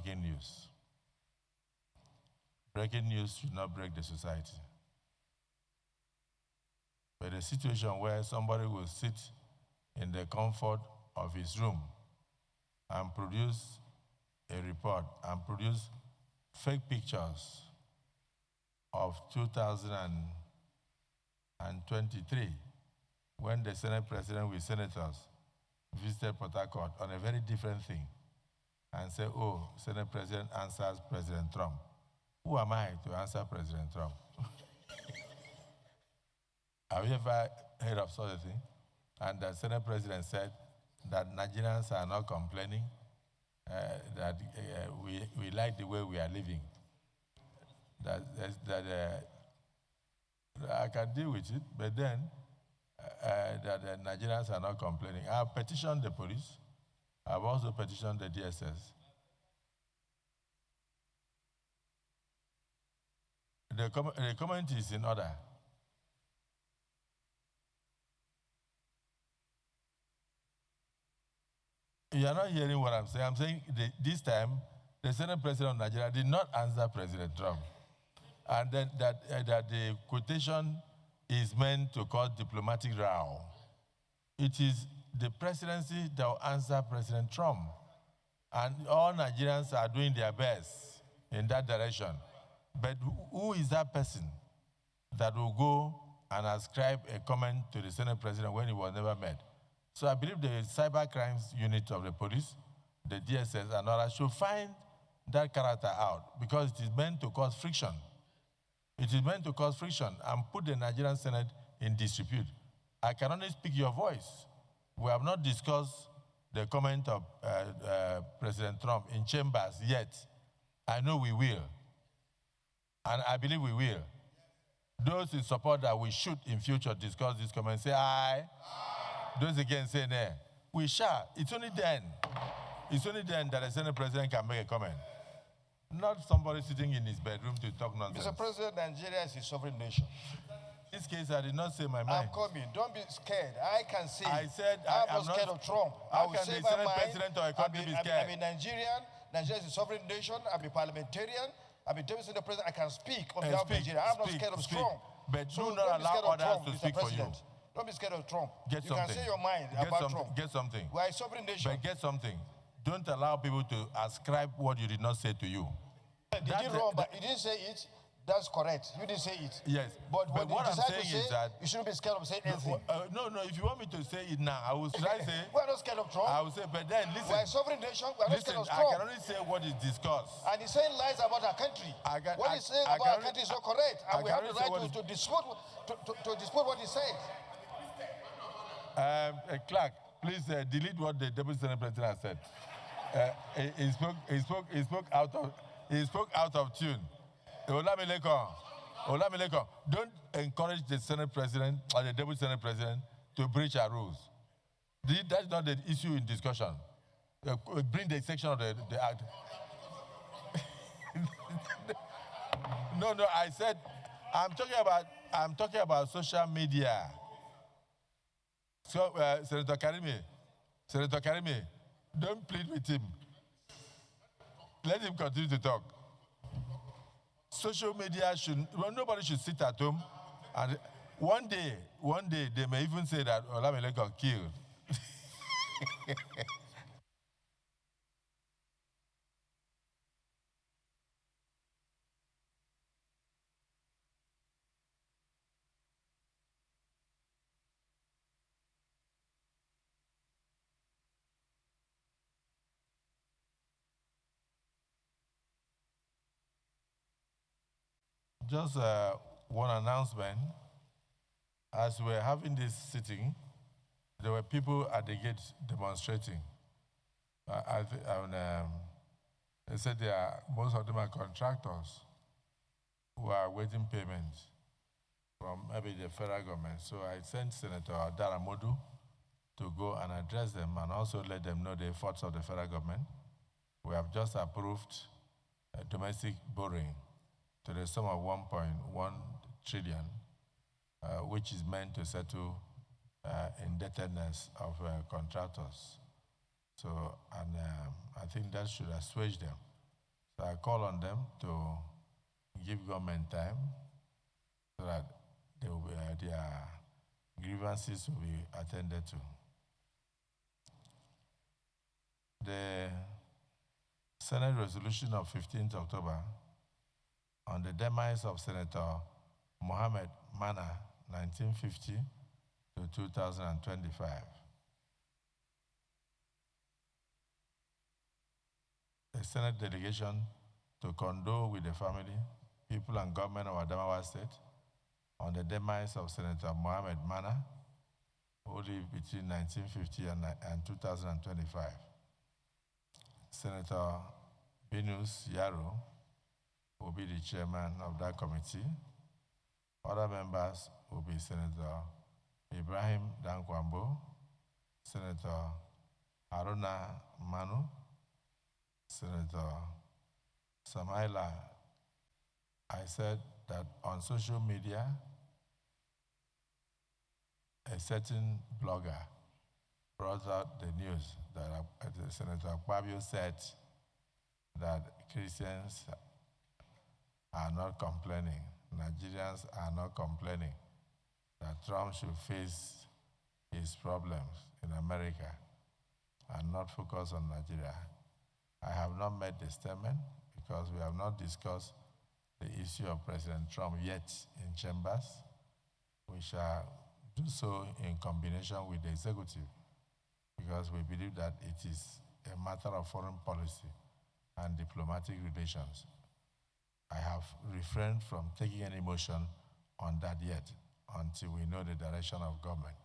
breaking news. Breaking news should not break the society. But a situation where somebody will sit in the comfort of his room and produce a report and produce fake pictures of 2023 when the Senate President with senators visited Port Harcourt on a very different thing and say, oh, Senate President answers President Trump. Who am I to answer President Trump? Have you ever heard of such a thing? And the Senate President said that Nigerians are not complaining, that we like the way we are living. I can deal with it, but then that the Nigerians are not complaining. I have petitioned the police. I've also petitioned the DSS. The comment is in order. You are not hearing what I'm saying. I'm saying this time, the Senate President of Nigeria did not answer President Trump. And then that the quotation is meant to cause diplomatic row. It is the presidency that will answer President Trump. And all Nigerians are doing their best in that direction. But who is that person that will go and ascribe a comment to the Senate President when he was never met? So I believe the cyber crimes unit of the police, the DSS and others should find that character out because it is meant to cause friction. It is meant to cause friction and put the Nigerian Senate in disrepute. I can only speak your voice. We have not discussed the comment of President Trump in chambers yet. I know we will. And I believe we will. Those in support that we should in future discuss this comment, say aye. Those again say nay. We shall. It's only then that the Senate President can make a comment. Not somebody sitting in his bedroom to talk nonsense. Mr. President, Nigeria is a sovereign nation. In this case, I did not say my mind. I'm coming. Don't be scared. I can say. I said I'm not scared of Trump. I will say my mind. President of a country be scared? I'm a Nigerian. Nigeria is a sovereign nation. I'm a parliamentarian. I'm a deputy president. I can speak on behalf of Nigeria. I'm not scared of Trump. But do not allow others to speak for you. Don't be scared of Trump. Get you something. Can say your mind about Trump. Get something. We are a sovereign nation. But get something. Don't allow people to ascribe what you did not say to you. Did you wrong, but you didn't say it? That's correct. You didn't say it. Yes. But what I'm saying is that you shouldn't be scared of saying anything. No. If you want me to say it now, I will say. We're not scared of Trump. I will say, but then listen. We're a sovereign nation. We're not scared of Trump. I can only say what is discussed. And he's saying lies about our country. What he's saying about our country is not correct, and we have the right to dispute what he said. Clark, please delete what the Deputy Senate President has said. He spoke out of tune. Olamileko, don't encourage the Senate President or the Deputy Senate President to breach our rules. That's not the issue in discussion. Bring the section of the act. No, I said I'm talking about social media. So, Senator Karimi, don't plead with him. Let him continue to talk. Social media nobody should sit at home. And one day, they may even say that Olamileko killed. Just one announcement. As we're having this sitting, there were people at the gate demonstrating. They said most of them are contractors who are awaiting payment from maybe the federal government. So I sent Senator Daramodu to go and address them and also let them know the efforts of the federal government. We have just approved domestic borrowing to the sum of 1.1 trillion, which is meant to settle indebtedness of contractors. So, I think that should assuage them. So I call on them to give government time so that they will be, their grievances will be attended to. The Senate resolution of 15th October on the demise of Senator Mohammed Mana, 1950 to 2025. A Senate delegation to condole with the family, people and government of Adamawa State on the demise of Senator Mohammed Mana, who lived between 1950 and 2025. Senator Binus Yaro will be the chairman of that committee. Other members will be Senator Ibrahim Dankwambo, Senator Haruna Manu, Senator Samaila. I said that on social media, a certain blogger brought out the news that Senator Akpabio said that Christians are not complaining, Nigerians are not complaining, that Trump should face his problems in America and not focus on Nigeria. I have not made the statement because we have not discussed the issue of President Trump yet in chambers. We shall do so in combination with the executive because we believe that it is a matter of foreign policy and diplomatic relations. I have refrained from taking any motion on that yet until we know the direction of government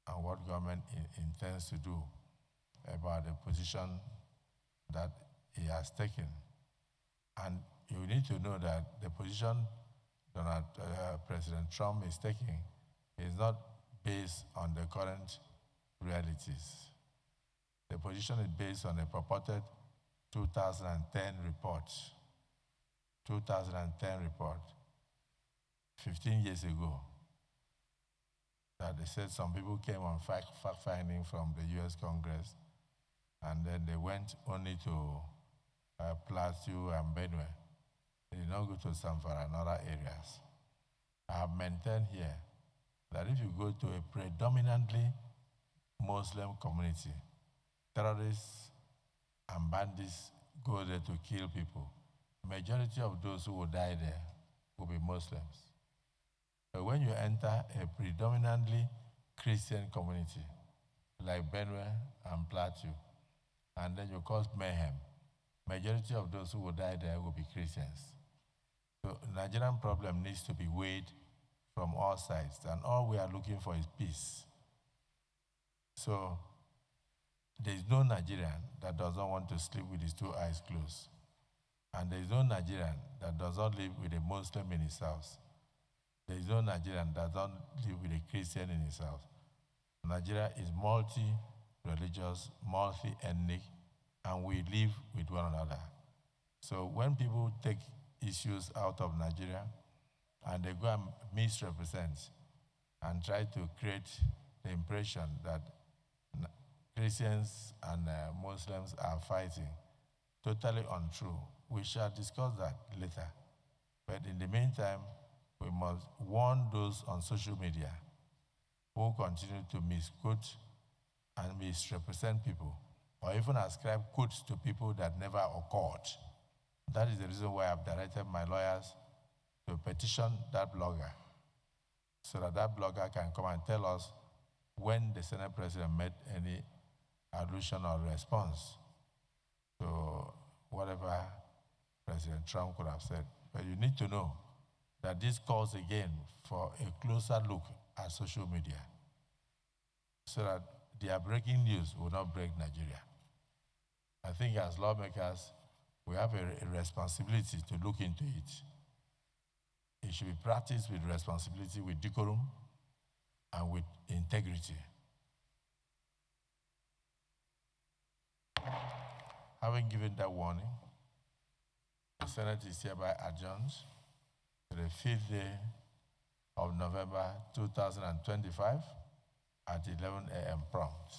and what government intends to do about the position that he has taken. And you need to know that the position President Trump is taking is not based on the current realities. The position is based on a purported 2010 report. 2010 report, 15 years ago, that they said some people came on fact-finding from the US Congress, and then they went only to Plateau and Benue. They did not go to Zamfara and other areas. I have maintained here that if you go to a predominantly Muslim community, terrorists and bandits go there to kill people. Majority of those who will die there will be Muslims. But when you enter a predominantly Christian community, like Benue and Plateau, and then you cause mayhem, majority of those who will die there will be Christians. So the Nigerian problem needs to be weighed from all sides, and all we are looking for is peace. So there is no Nigerian that does not want to sleep with his two eyes closed. And there is no Nigerian that does not live with a Muslim in his house. There is no Nigerian that does not live with a Christian in his house. Nigeria is multi-religious, multi-ethnic, and we live with one another. So when people take issues out of Nigeria and they go and misrepresent and try to create the impression that Christians and Muslims are fighting, totally untrue. We shall discuss that later. But in the meantime, we must warn those on social media who continue to misquote and misrepresent people, or even ascribe quotes to people that never occurred. That is the reason why I've directed my lawyers to petition that blogger, so that that blogger can come and tell us when the Senate President made any allusion or response to whatever President Trump could have said. But you need to know that this calls again for a closer look at social media so that their breaking news will not break Nigeria. I think as lawmakers, we have a responsibility to look into it. It should be practiced with responsibility, with decorum, and with integrity. Having given that warning, the Senate is hereby adjourned to the 5th day of November 2025 at 11 a.m. prompt.